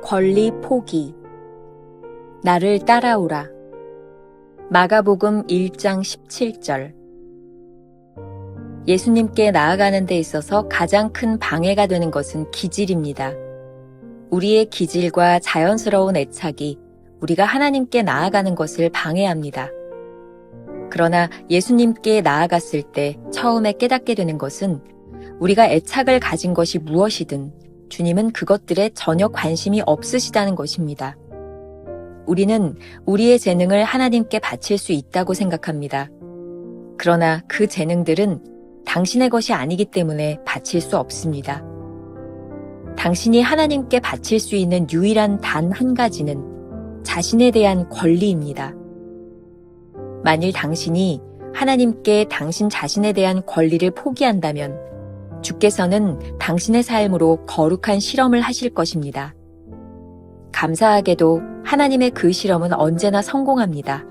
권리 포기. 나를 따라오라. 마가복음 1장 17절. 예수님께 나아가는 데 있어서 가장 큰 방해가 되는 것은 기질입니다. 우리의 기질과 자연스러운 애착이 우리가 하나님께 나아가는 것을 방해합니다. 그러나 예수님께 나아갔을 때 처음에 깨닫게 되는 것은 우리가 애착을 가진 것이 무엇이든 주님은 그것들에 전혀 관심이 없으시다는 것입니다. 우리는 우리의 재능을 하나님께 바칠 수 있다고 생각합니다. 그러나 그 재능들은 당신의 것이 아니기 때문에 바칠 수 없습니다. 당신이 하나님께 바칠 수 있는 유일한 단 한 가지는 자신에 대한 권리입니다. 만일 당신이 하나님께 당신 자신에 대한 권리를 포기한다면 주께서는 당신의 삶으로 거룩한 실험을 하실 것입니다. 감사하게도 하나님의 그 실험은 언제나 성공합니다.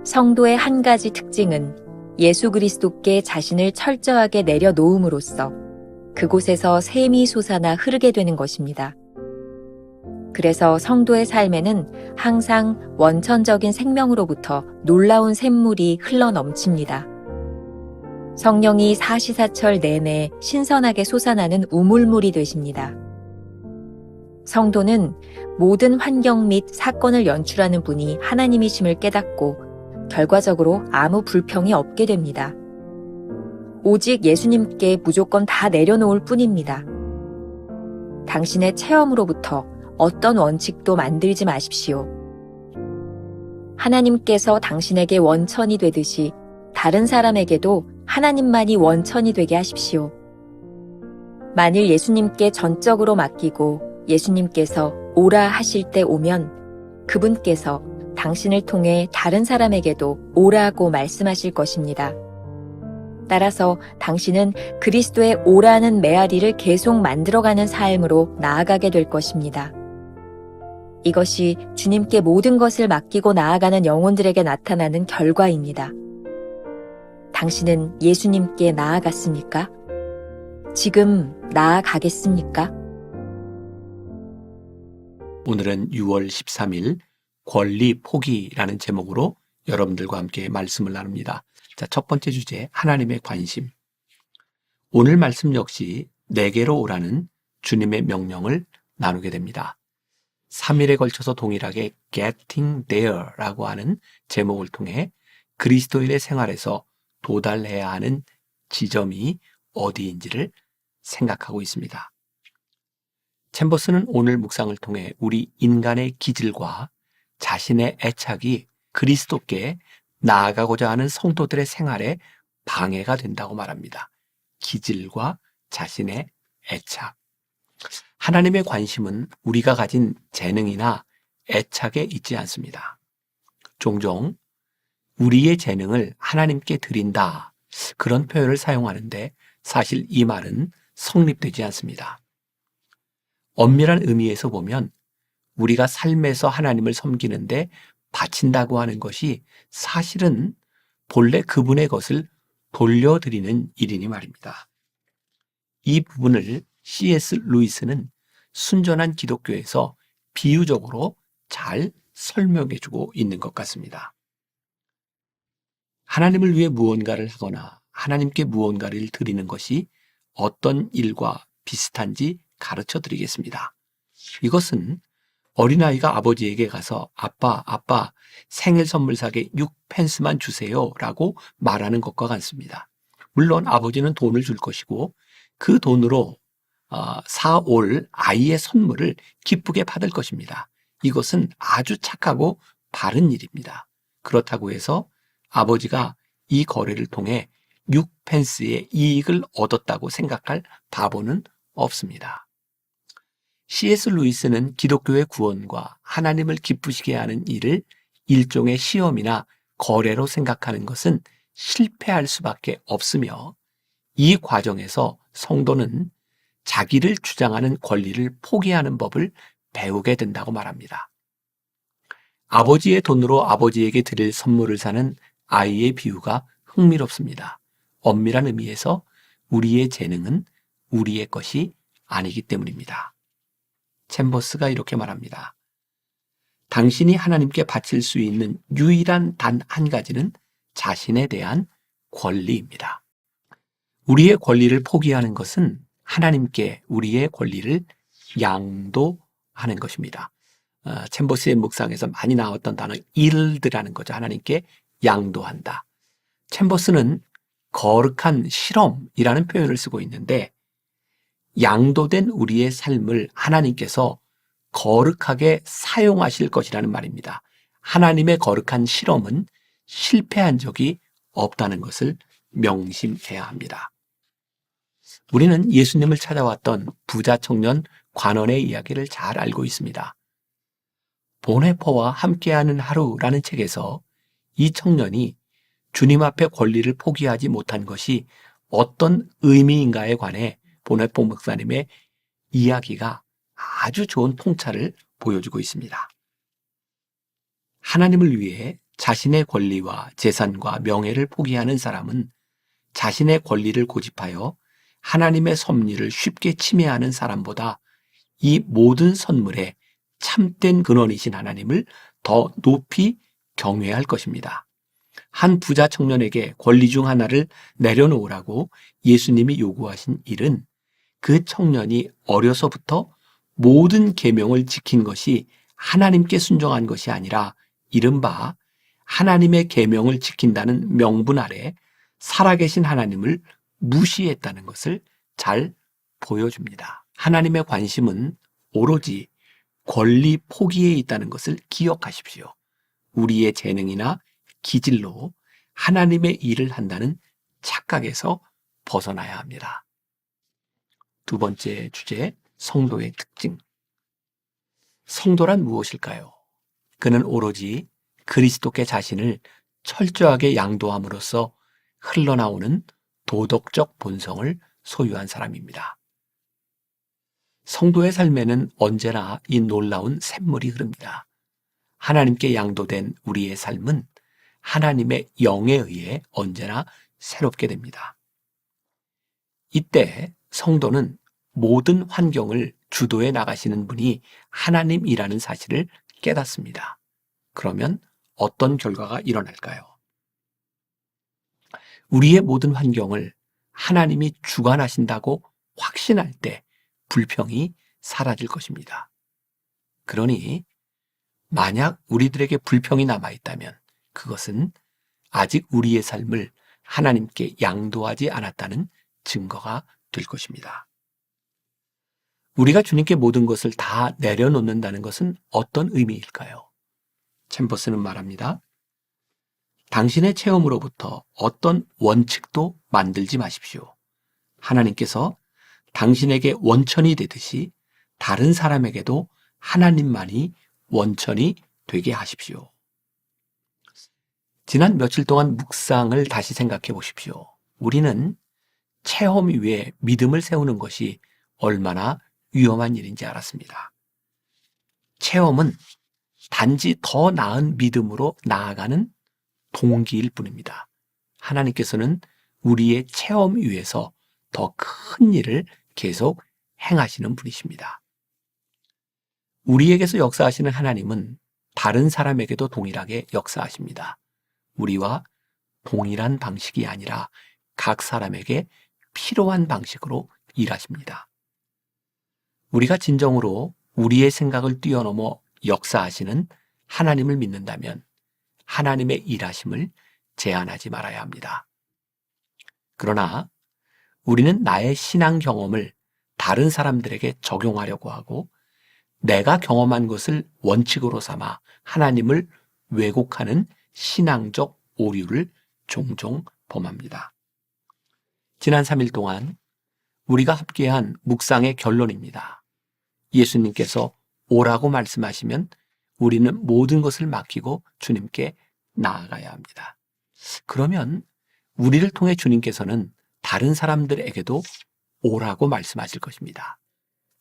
성도의 한 가지 특징은 예수 그리스도께 자신을 철저하게 내려놓음으로써 그곳에서 샘이 솟아나 흐르게 되는 것입니다. 그래서 성도의 삶에는 항상 원천적인 생명으로부터 놀라운 샘물이 흘러넘칩니다. 성령이 사시사철 내내 신선하게 솟아나는 우물물이 되십니다. 성도는 모든 환경 및 사건을 연출하는 분이 하나님이심을 깨닫고 결과적으로 아무 불평이 없게 됩니다. 오직 예수님께 무조건 다 내려놓을 뿐입니다. 당신의 체험으로부터 어떤 원칙도 만들지 마십시오. 하나님께서 당신에게 원천이 되듯이 다른 사람에게도 하나님만이 원천이 되게 하십시오. 만일 예수님께 전적으로 맡기고 예수님께서 오라 하실 때 오면 그분께서 당신을 통해 다른 사람에게도 오라고 말씀하실 것입니다. 따라서 당신은 그리스도의 오라는 메아리를 계속 만들어가는 삶으로 나아가게 될 것입니다. 이것이 주님께 모든 것을 맡기고 나아가는 영혼들에게 나타나는 결과입니다. 당신은 예수님께 나아갔습니까? 지금 나아가겠습니까? 오늘은 6월 13일 권리 포기라는 제목으로 여러분들과 함께 말씀을 나눕니다. 자, 첫 번째 주제, 하나님의 관심. 오늘 말씀 역시 내게로 오라는 주님의 명령을 나누게 됩니다. 3일에 걸쳐서 동일하게 Getting There라고 하는 제목을 통해 그리스도인의 생활에서 도달해야 하는 지점이 어디인지를 생각하고 있습니다. 챔버스는 오늘 묵상을 통해 우리 인간의 기질과 자신의 애착이 그리스도께 나아가고자 하는 성도들의 생활에 방해가 된다고 말합니다. 기질과 자신의 애착. 하나님의 관심은 우리가 가진 재능이나 애착에 있지 않습니다. 종종 우리의 재능을 하나님께 드린다, 그런 표현을 사용하는데 사실 이 말은 성립되지 않습니다. 엄밀한 의미에서 보면 우리가 삶에서 하나님을 섬기는데 바친다고 하는 것이 사실은 본래 그분의 것을 돌려드리는 일이니 말입니다. 이 부분을 C.S. 루이스는 순전한 기독교에서 비유적으로 잘 설명해주고 있는 것 같습니다. 하나님을 위해 무언가를 하거나 하나님께 무언가를 드리는 것이 어떤 일과 비슷한지 가르쳐 드리겠습니다. 이것은 어린아이가 아버지에게 가서 아빠, 생일 선물 사게 6펜스만 주세요 라고 말하는 것과 같습니다. 물론 아버지는 돈을 줄 것이고 그 돈으로 사올 아이의 선물을 기쁘게 받을 것입니다. 이것은 아주 착하고 바른 일입니다. 그렇다고 해서 아버지가 이 거래를 통해 6펜스의 이익을 얻었다고 생각할 바보는 없습니다. C.S. 루이스는 기독교의 구원과 하나님을 기쁘시게 하는 일을 일종의 시험이나 거래로 생각하는 것은 실패할 수밖에 없으며 이 과정에서 성도는 자기를 주장하는 권리를 포기하는 법을 배우게 된다고 말합니다. 아버지의 돈으로 아버지에게 드릴 선물을 사는 아이의 비유가 흥미롭습니다. 엄밀한 의미에서 우리의 재능은 우리의 것이 아니기 때문입니다. 챔버스가 이렇게 말합니다. 당신이 하나님께 바칠 수 있는 유일한 단 한 가지는 자신에 대한 권리입니다. 우리의 권리를 포기하는 것은 하나님께 우리의 권리를 양도하는 것입니다. 챔버스의 묵상에서 많이 나왔던 단어 yield라는 거죠. 하나님께 양도한다. 챔버스는 거룩한 실험이라는 표현을 쓰고 있는데 양도된 우리의 삶을 하나님께서 거룩하게 사용하실 것이라는 말입니다. 하나님의 거룩한 실험은 실패한 적이 없다는 것을 명심해야 합니다. 우리는 예수님을 찾아왔던 부자 청년 관원의 이야기를 잘 알고 있습니다. 보네포와 함께하는 하루라는 책에서 이 청년이 주님 앞에 권리를 포기하지 못한 것이 어떤 의미인가에 관해 보네포 목사님의 이야기가 아주 좋은 통찰을 보여주고 있습니다. 하나님을 위해 자신의 권리와 재산과 명예를 포기하는 사람은 자신의 권리를 고집하여 하나님의 섭리를 쉽게 침해하는 사람보다 이 모든 선물의 참된 근원이신 하나님을 더 높이 경외할 것입니다. 한 부자 청년에게 권리 중 하나를 내려놓으라고 예수님이 요구하신 일은 그 청년이 어려서부터 모든 계명을 지킨 것이 하나님께 순종한 것이 아니라 이른바 하나님의 계명을 지킨다는 명분 아래 살아계신 하나님을 무시했다는 것을 잘 보여줍니다. 하나님의 관심은 오로지 권리 포기에 있다는 것을 기억하십시오. 우리의 재능이나 기질로 하나님의 일을 한다는 착각에서 벗어나야 합니다. 두 번째 주제, 성도의 특징. 성도란 무엇일까요? 그는 오로지 그리스도께 자신을 철저하게 양도함으로써 흘러나오는 도덕적 본성을 소유한 사람입니다. 성도의 삶에는 언제나 이 놀라운 샘물이 흐릅니다. 하나님께 양도된 우리의 삶은 하나님의 영에 의해 언제나 새롭게 됩니다. 이때 성도는 모든 환경을 주도해 나가시는 분이 하나님이라는 사실을 깨닫습니다. 그러면 어떤 결과가 일어날까요? 우리의 모든 환경을 하나님이 주관하신다고 확신할 때 불평이 사라질 것입니다. 그러니 만약 우리들에게 불평이 남아있다면 그것은 아직 우리의 삶을 하나님께 양도하지 않았다는 증거가 될 것입니다. 우리가 주님께 모든 것을 다 내려놓는다는 것은 어떤 의미일까요? 챔버스는 말합니다. 당신의 체험으로부터 어떤 원칙도 만들지 마십시오. 하나님께서 당신에게 원천이 되듯이 다른 사람에게도 하나님만이 원천이 되게 하십시오. 지난 며칠 동안 묵상을 다시 생각해 보십시오. 우리는 체험 위에 믿음을 세우는 것이 얼마나 위험한 일인지 알았습니다. 체험은 단지 더 나은 믿음으로 나아가는 동기일 뿐입니다. 하나님께서는 우리의 체험 위에서 더 큰 일을 계속 행하시는 분이십니다. 우리에게서 역사하시는 하나님은 다른 사람에게도 동일하게 역사하십니다. 우리와 동일한 방식이 아니라 각 사람에게 필요한 방식으로 일하십니다. 우리가 진정으로 우리의 생각을 뛰어넘어 역사하시는 하나님을 믿는다면 하나님의 일하심을 제한하지 말아야 합니다. 그러나 우리는 나의 신앙 경험을 다른 사람들에게 적용하려고 하고 내가 경험한 것을 원칙으로 삼아 하나님을 왜곡하는 신앙적 오류를 종종 범합니다. 지난 3일 동안 우리가 함께한 묵상의 결론입니다. 예수님께서 오라고 말씀하시면 우리는 모든 것을 맡기고 주님께 나아가야 합니다. 그러면 우리를 통해 주님께서는 다른 사람들에게도 오라고 말씀하실 것입니다.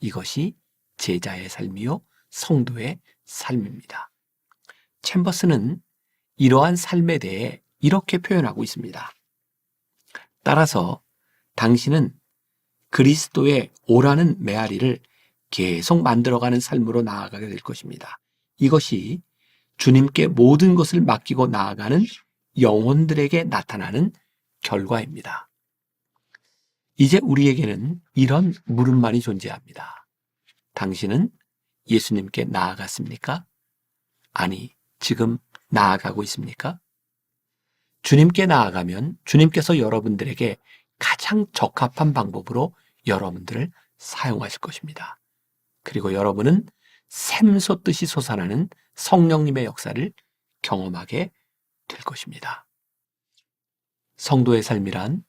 이것이 제자의 삶이요 성도의 삶입니다. 챔버스는 이러한 삶에 대해 이렇게 표현하고 있습니다. 따라서 당신은 그리스도의 오라는 메아리를 계속 만들어가는 삶으로 나아가게 될 것입니다. 이것이 주님께 모든 것을 맡기고 나아가는 영혼들에게 나타나는 결과입니다. 이제 우리에게는 이런 물음만이 존재합니다. 당신은 예수님께 나아갔습니까? 아니, 지금 나아가고 있습니까? 주님께 나아가면 주님께서 여러분들에게 가장 적합한 방법으로 여러분들을 사용하실 것입니다. 그리고 여러분은 샘솟듯이 솟아나는 성령님의 역사를 경험하게 될 것입니다. 성도의 삶이란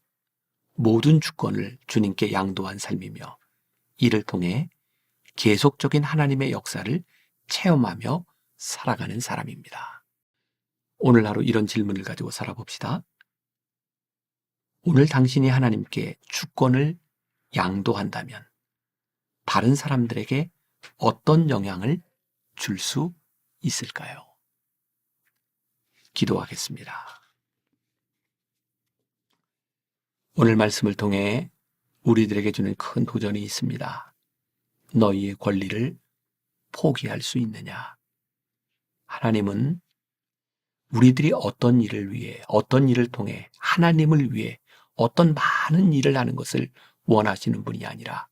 모든 주권을 주님께 양도한 삶이며 이를 통해 계속적인 하나님의 역사를 체험하며 살아가는 사람입니다. 오늘 하루 이런 질문을 가지고 살아봅시다. 오늘 당신이 하나님께 주권을 양도한다면 다른 사람들에게 어떤 영향을 줄 수 있을까요? 기도하겠습니다. 오늘 말씀을 통해 우리들에게 주는 큰 도전이 있습니다. 너희의 권리를 포기할 수 있느냐? 하나님은 우리들이 어떤 일을 위해, 어떤 일을 통해 하나님을 위해 어떤 많은 일을 하는 것을 원하시는 분이 아니라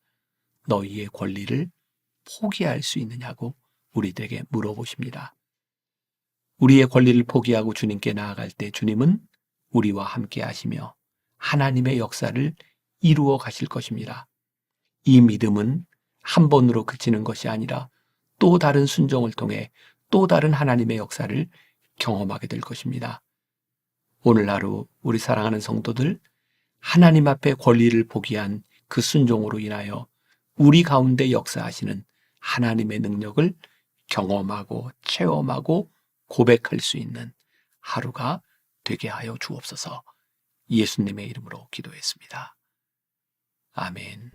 너희의 권리를 포기할 수 있느냐고 우리들에게 물어보십니다. 우리의 권리를 포기하고 주님께 나아갈 때 주님은 우리와 함께 하시며 하나님의 역사를 이루어 가실 것입니다. 이 믿음은 한 번으로 그치는 것이 아니라 또 다른 순종을 통해 또 다른 하나님의 역사를 경험하게 될 것입니다. 오늘 하루 우리 사랑하는 성도들, 하나님 앞에 권리를 포기한 그 순종으로 인하여 우리 가운데 역사하시는 하나님의 능력을 경험하고 체험하고 고백할 수 있는 하루가 되게 하여 주옵소서. 예수님의 이름으로 기도했습니다. 아멘.